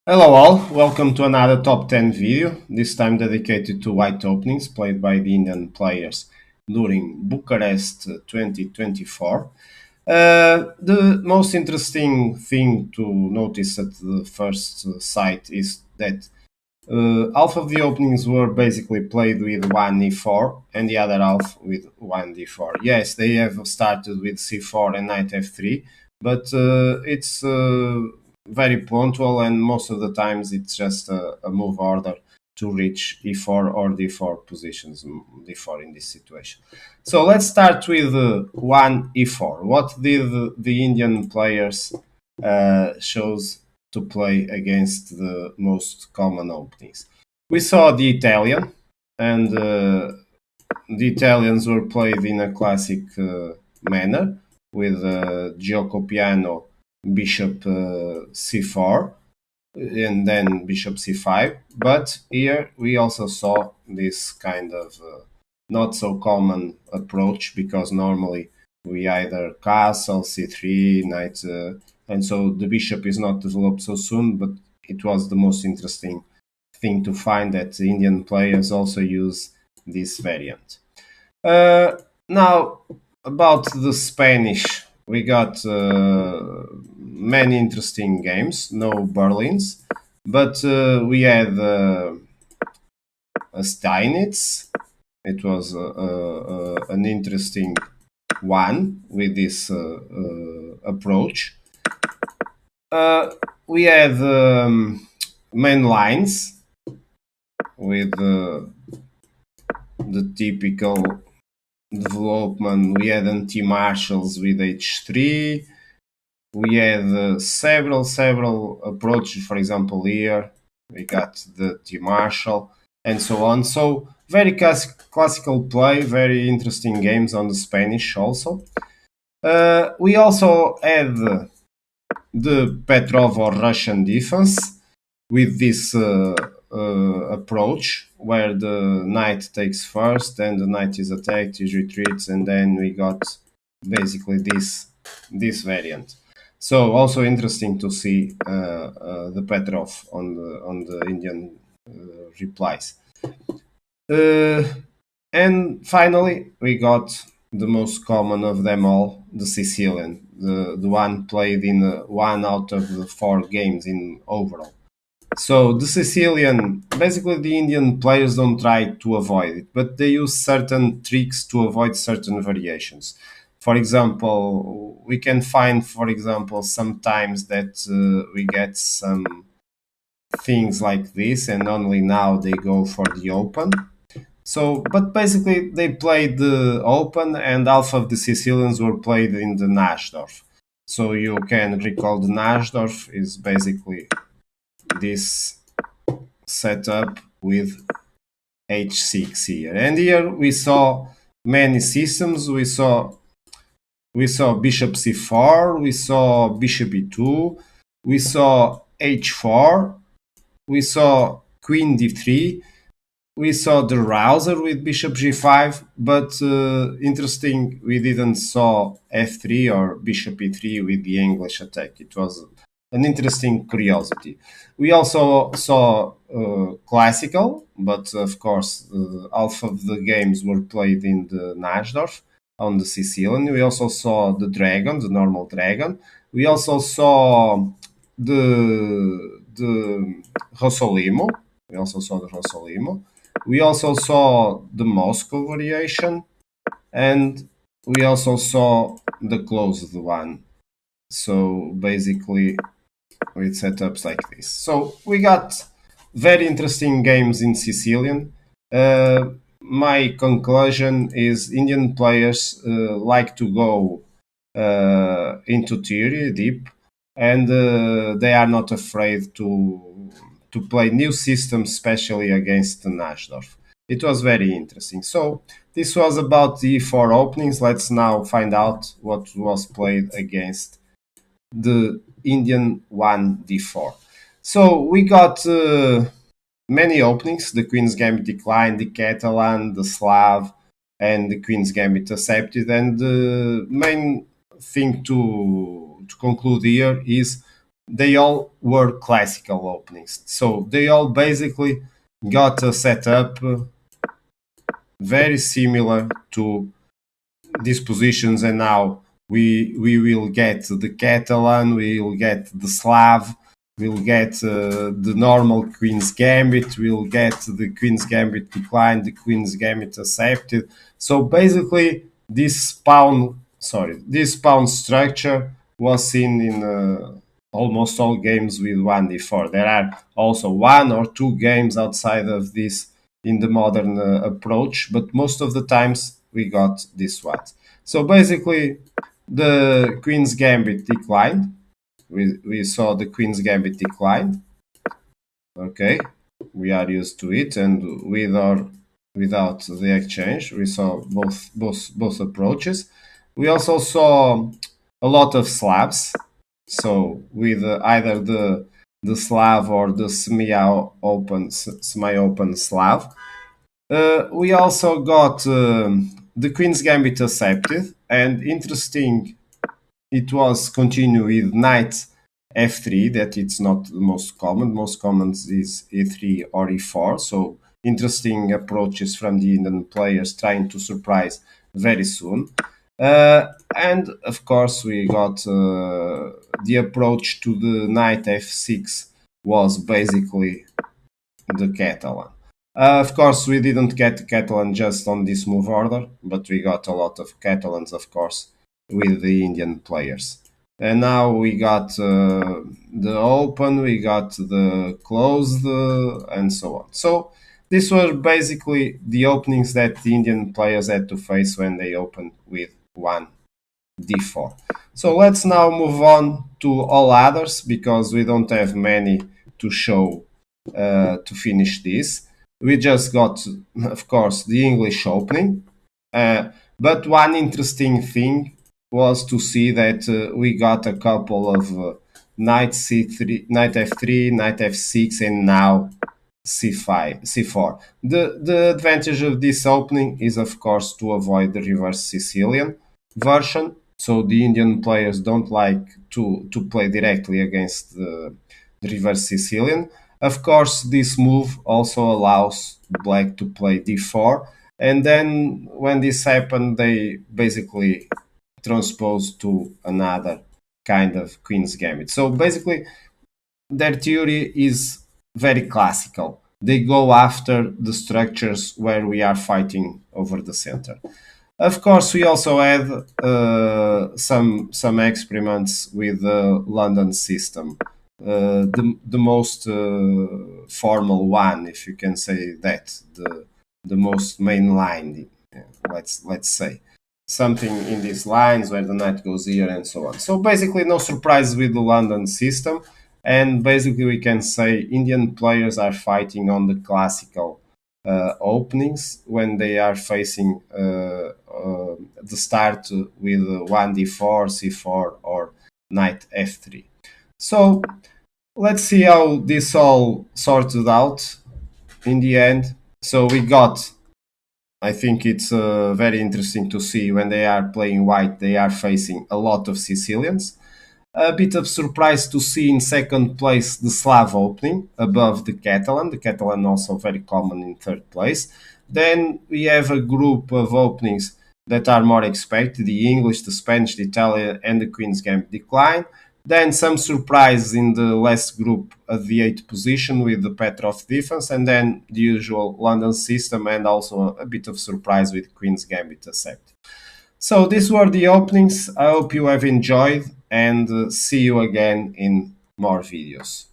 Hello all, welcome to another top 10 video, this time dedicated to white openings played by the Indian players during Bucharest 2024. The most interesting thing to notice at the first sight is that half of the openings were basically played with 1 e4 and the other half with 1 d4. Yes, they have started with c4 and knight f3, but it's very punctual, and most of the times it's just a move order to reach e4 or d4 positions, d4 in this situation. So let's start with 1 e4. What did the Indian players shows to play against the most common openings? We saw the Italian, and the Italians were played in a classic manner with gioco piano, bishop c4, and then bishop c5. But here we also saw this kind of not so common approach, because normally we either castle c3 knight, and so the bishop is not developed so soon. But it was the most interesting thing to find that the Indian players also use this variant. Now, about the Spanish, we got many interesting games, no Berlins, but we had a Steinitz. It was an interesting one with this approach. We had main lines with the typical development. We had anti-marshals with h3. We had several approaches. For example, here we got the T-Marshall and so on. So very classical play, very interesting games on the Spanish also. We also had the Petrov or Russian defense with this approach, where the knight takes first, then the knight is attacked, he retreats, and then we got basically this variant. So also interesting to see the Petrov on the Indian replies. And finally, we got the most common of them all, the Sicilian, the one played in one out of the 4 games in overall. So the Sicilian, basically the Indian players don't try to avoid it, but they use certain tricks to avoid certain variations. For example, we can find, for example, sometimes that we get some things like this, and only now they go for the open. So, but basically they played the open, and half of the Sicilians were played in the Najdorf. So you can recall the Najdorf is basically this setup with h6 here. And here we saw many systems. We saw bishop c4, we saw bishop e2, we saw h4, we saw queen d3, we saw the rouser with bishop g5, but interesting, we didn't saw f3 or bishop e3 with the English attack. It was an interesting curiosity. We also saw classical, but of course half of the games were played in the Najdorf on the Sicilian. We also saw the dragon, the normal dragon. We also saw the Rossolimo. We also saw the Rossolimo. We also saw the Moscow variation, and we also saw the closed one. So basically, with setups like this. So we got very interesting games in Sicilian. My conclusion is Indian players like to go into theory deep, and they are not afraid to play new systems, especially against the Najdorf. It was very interesting. So this was about the 4 openings. Let's now find out what was played against the Indian 1d4. So we got many openings: the Queen's Gambit declined, the Catalan, the Slav, and the Queen's Gambit accepted. And the main thing to conclude here is they all were classical openings. So they all basically got a setup very similar to these positions, and now we will get the Catalan, we will get the Slav, we'll get the normal Queen's Gambit, we'll get the Queen's Gambit declined, the Queen's Gambit accepted. So basically, this pawn structure was seen in almost all games with 1d4. There are also one or two games outside of this in the modern approach, but most of the times we got this one. So basically, the Queen's Gambit declined. We saw the Queen's Gambit declined. Okay, we are used to it, and with or without the exchange, we saw both approaches. We also saw a lot of slabs. So with either the Slav or the semi-open Slav. We also got the Queen's Gambit accepted, and interesting, it was continue with knight f3. That it's not the most common. Most common is e3 or e4. So interesting approaches from the Indian players trying to surprise very soon. And of course, we got the approach to the knight f6 was basically the Catalan. Of course, we didn't get Catalan just on this move order, but we got a lot of Catalans, of course, with the Indian players. And now we got the open, we got the closed, and so on. So these were basically the openings that the Indian players had to face when they opened with 1d4. So let's now move on to all others, because we don't have many to show to finish this. We just got, of course, the English opening. But one interesting thing was to see that we got a couple of knight c3, knight f3, knight f6, and now c5, c4. The advantage of this opening is, of course, to avoid the reverse Sicilian version. So the Indian players don't like to play directly against the reverse Sicilian. Of course, this move also allows black to play d4, and then when this happened, they basically transpose to another kind of Queen's Gambit. So basically, their theory is very classical. They go after the structures where we are fighting over the center. Of course, we also had some experiments with the London system, the most formal one, if you can say that, the most mainline. Let's say something in these lines where the knight goes here and so on. So basically, no surprise with the London system, and basically we can say Indian players are fighting on the classical openings when they are facing the start with 1d4, c4, or knight f3. So let's see how this all sorted out in the end. So we got, I think it's very interesting to see when they are playing white, they are facing a lot of Sicilians. A bit of surprise to see in second place the Slav opening above the Catalan. The Catalan also very common in third place. Then we have a group of openings that are more expected: the English, the Spanish, the Italian, and the Queen's Gambit decline. Then some surprise in the last group at the 8th position with the Petrov defense, and then the usual London system, and also a bit of surprise with Queen's Gambit accept. So these were the openings. I hope you have enjoyed, and see you again in more videos.